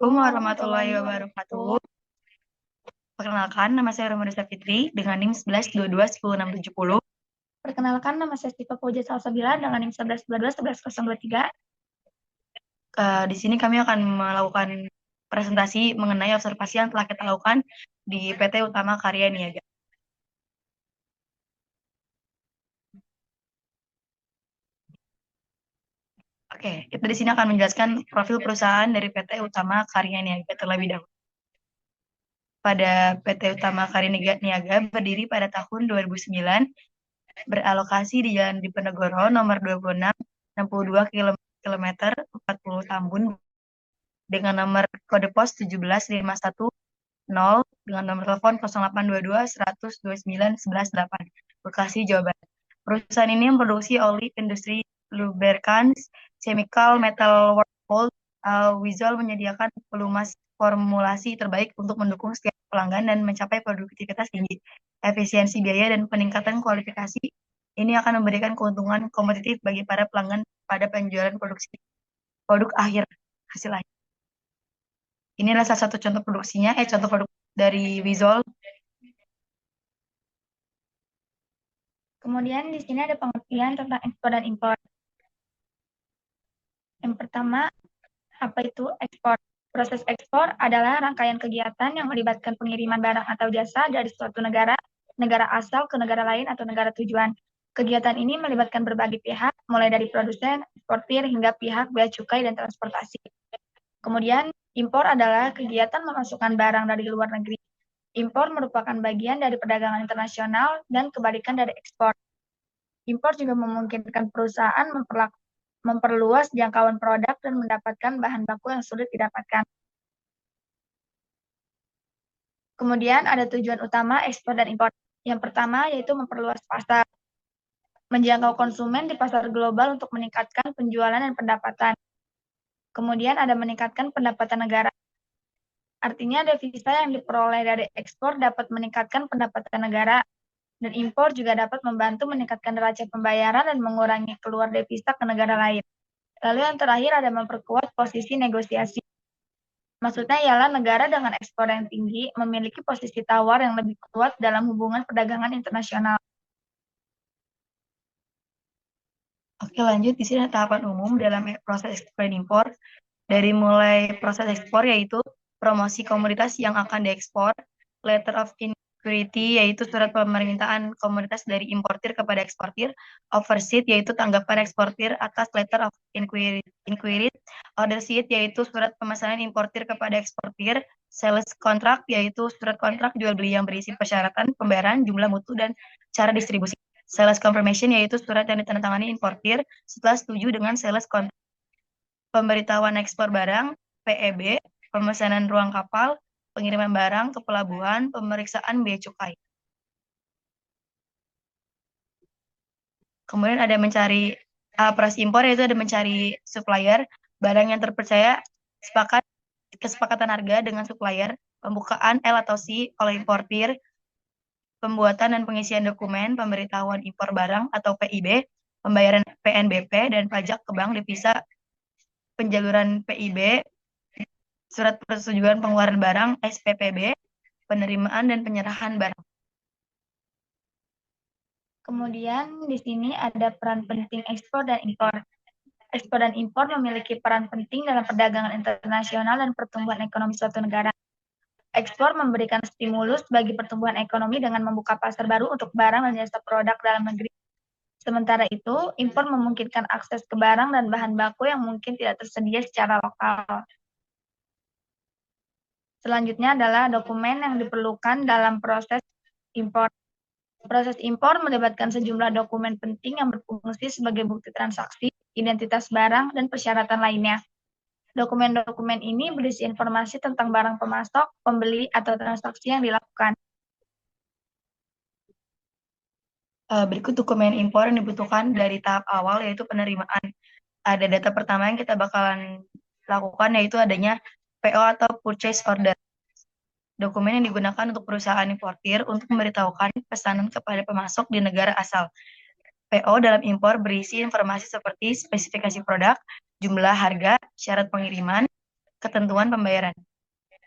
Assalamualaikum warahmatullahi wabarakatuh. Perkenalkan, nama saya Romadisa Fitri dengan NIM 1122 10670. Perkenalkan, nama saya Siva Fauja Salsabila dengan NIM 1122 11023. Di sini kami akan melakukan presentasi mengenai observasi yang telah kita lakukan di PT Utama Karya Niaga. Oke, kita di sini akan menjelaskan profil perusahaan dari PT Utama Karya Niaga terlebih dahulu. Pada PT Utama Karya Niaga berdiri pada tahun 2009, beralokasi di Jalan Diponegoro nomor 26, 62 km 40 Tambun dengan nomor kode pos 17510 dengan nomor telepon 0822 100 29 11 8 Bekasi, Jawa Barat. Perusahaan ini memproduksi oli, industri lubricants, chemical, metal work, Wizol menyediakan pelumas formulasi terbaik untuk mendukung setiap pelanggan dan mencapai produktivitas tinggi, efisiensi biaya, dan peningkatan kualifikasi. Ini akan memberikan keuntungan kompetitif bagi para pelanggan pada penjualan produk akhir, hasil akhir. Inilah salah satu contoh produksinya, contoh produk dari Wizol. Kemudian di sini ada pengertian tentang ekspor dan impor. Yang pertama, apa itu ekspor? Proses ekspor adalah rangkaian kegiatan yang melibatkan pengiriman barang atau jasa dari suatu negara asal ke negara lain atau negara tujuan. Kegiatan ini melibatkan berbagai pihak, mulai dari produsen, eksportir, hingga pihak bea cukai dan transportasi. Kemudian, impor adalah kegiatan memasukkan barang dari luar negeri. Impor merupakan bagian dari perdagangan internasional dan kebalikan dari ekspor. Impor juga memungkinkan perusahaan memperluas jangkauan produk dan mendapatkan bahan baku yang sulit didapatkan. Kemudian ada tujuan utama ekspor dan impor. Yang pertama yaitu memperluas pasar, menjangkau konsumen di pasar global untuk meningkatkan penjualan dan pendapatan. Kemudian ada meningkatkan pendapatan negara. Artinya devisa yang diperoleh dari ekspor dapat meningkatkan pendapatan negara, dan impor juga dapat membantu meningkatkan neraca pembayaran dan mengurangi keluar devisa ke negara lain. Lalu yang terakhir ada memperkuat posisi negosiasi. Maksudnya ialah negara dengan ekspor yang tinggi memiliki posisi tawar yang lebih kuat dalam hubungan perdagangan internasional. Oke, lanjut. Di sini ada tahapan umum dalam proses ekspor dan impor. Dari mulai proses ekspor yaitu promosi komoditas yang akan diekspor, letter of inquiry yaitu surat permintaan komoditas dari importir kepada eksportir, overseat yaitu tanggapan eksportir atas letter of inquiry, order sheet yaitu surat pemesanan importir kepada eksportir, sales contract yaitu surat kontrak jual beli yang berisi persyaratan pembayaran, jumlah mutu, dan cara distribusi. Sales confirmation yaitu surat yang ditandatangani importir setelah setuju dengan sales contract. Pemberitahuan ekspor barang, PEB, pemesanan ruang kapal, pengiriman barang ke pelabuhan, pemeriksaan bea cukai. Kemudian ada mencari proses impor, yaitu ada mencari supplier, barang yang terpercaya, kesepakatan harga dengan supplier, pembukaan L atau C oleh importir, pembuatan dan pengisian dokumen, pemberitahuan impor barang atau PIB, pembayaran PNBP dan pajak ke bank devisa, penjaluran PIB, surat persetujuan pengeluaran barang SPPB, penerimaan dan penyerahan barang. Kemudian di sini ada peran penting ekspor dan impor. Ekspor dan impor memiliki peran penting dalam perdagangan internasional dan pertumbuhan ekonomi suatu negara. Ekspor memberikan stimulus bagi pertumbuhan ekonomi dengan membuka pasar baru untuk barang dan jasa produk dalam negeri. Sementara itu, impor memungkinkan akses ke barang dan bahan baku yang mungkin tidak tersedia secara lokal. Selanjutnya adalah dokumen yang diperlukan dalam proses impor. Proses impor melibatkan sejumlah dokumen penting yang berfungsi sebagai bukti transaksi, identitas barang, dan persyaratan lainnya. Dokumen-dokumen ini berisi informasi tentang barang pemasok, pembeli, atau transaksi yang dilakukan. Berikut dokumen impor yang dibutuhkan dari tahap awal, yaitu penerimaan. Ada data pertama yang kita bakalan lakukan, yaitu adanya PO atau Purchase Order. Dokumen yang digunakan untuk perusahaan importir untuk memberitahukan pesanan kepada pemasok di negara asal. PO dalam impor berisi informasi seperti spesifikasi produk, jumlah harga, syarat pengiriman, ketentuan pembayaran.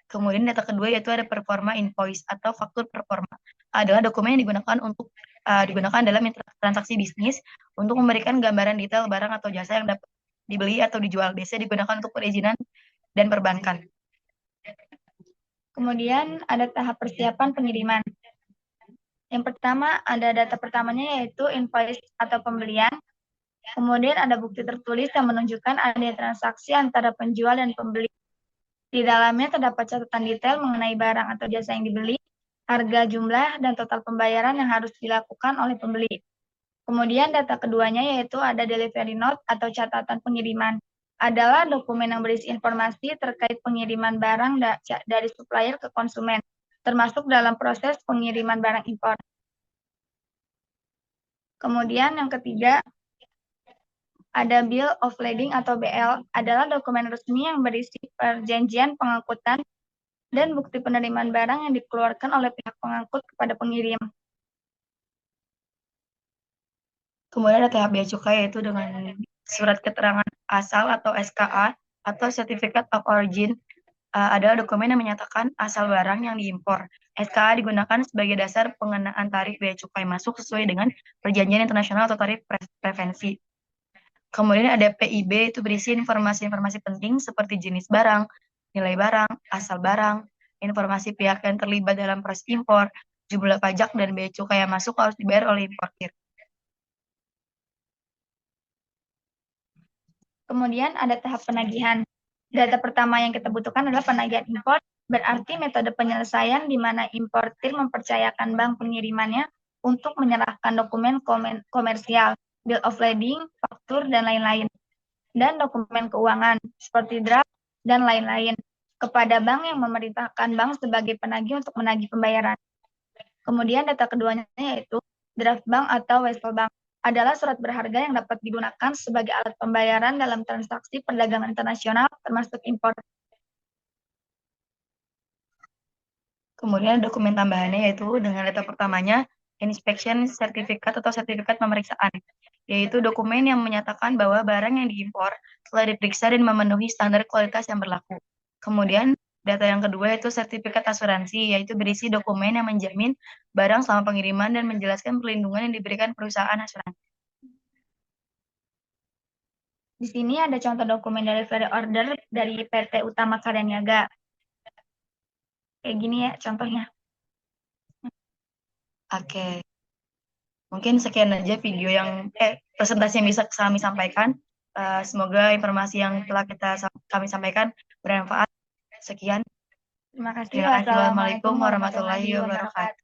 Kemudian data kedua yaitu ada performa invoice atau faktur performa. Adalah dokumen yang digunakan dalam transaksi bisnis untuk memberikan gambaran detail barang atau jasa yang dapat dibeli atau dijual. Biasanya digunakan untuk perizinan dan perbankan. Kemudian ada tahap persiapan pengiriman. Yang pertama ada data pertamanya yaitu invoice atau pembelian. Kemudian ada bukti tertulis yang menunjukkan adanya transaksi antara penjual dan pembeli. Di dalamnya terdapat catatan detail mengenai barang atau jasa yang dibeli, harga, jumlah, dan total pembayaran yang harus dilakukan oleh pembeli. Kemudian data keduanya yaitu ada delivery note atau catatan pengiriman. Adalah dokumen yang berisi informasi terkait pengiriman barang dari supplier ke konsumen, termasuk dalam proses pengiriman barang impor. Kemudian yang ketiga, ada Bill of Lading atau BL, adalah dokumen resmi yang berisi perjanjian pengangkutan dan bukti penerimaan barang yang dikeluarkan oleh pihak pengangkut kepada pengirim. Kemudian ada tahap bea cukai yaitu dengan surat keterangan asal atau SKA atau Certificate of Origin adalah dokumen yang menyatakan asal barang yang diimpor. SKA digunakan sebagai dasar pengenaan tarif bea cukai masuk sesuai dengan perjanjian internasional atau tarif preferensi. Kemudian ada PIB, itu berisi informasi-informasi penting seperti jenis barang, nilai barang, asal barang, informasi pihak yang terlibat dalam proses impor, jumlah pajak dan bea cukai yang masuk harus dibayar oleh importir. Kemudian ada tahap penagihan. Data pertama yang kita butuhkan adalah penagihan impor, berarti metode penyelesaian di mana importir mempercayakan bank pengirimannya untuk menyerahkan dokumen komersial, bill of lading, faktur, dan lain-lain, dan dokumen keuangan seperti draft dan lain-lain kepada bank yang memerintahkan bank sebagai penagih untuk menagih pembayaran. Kemudian data keduanya yaitu draft bank atau wesel bank, adalah surat berharga yang dapat digunakan sebagai alat pembayaran dalam transaksi perdagangan internasional termasuk impor. Kemudian dokumen tambahannya yaitu dengan data pertamanya inspection certificate atau sertifikat pemeriksaan, yaitu dokumen yang menyatakan bahwa barang yang diimpor telah diperiksa dan memenuhi standar kualitas yang berlaku. Kemudian data yang kedua yaitu sertifikat asuransi, yaitu berisi dokumen yang menjamin barang selama pengiriman dan menjelaskan perlindungan yang diberikan perusahaan asuransi. Di sini ada contoh dokumen delivery order dari PT Utama Karya Niaga. Kayak gini ya contohnya. Oke. Mungkin sekian aja video yang presentasi yang bisa kami sampaikan. Semoga informasi yang telah kami sampaikan bermanfaat. Sekian. Terima kasih. Wassalamualaikum warahmatullahi wabarakatuh.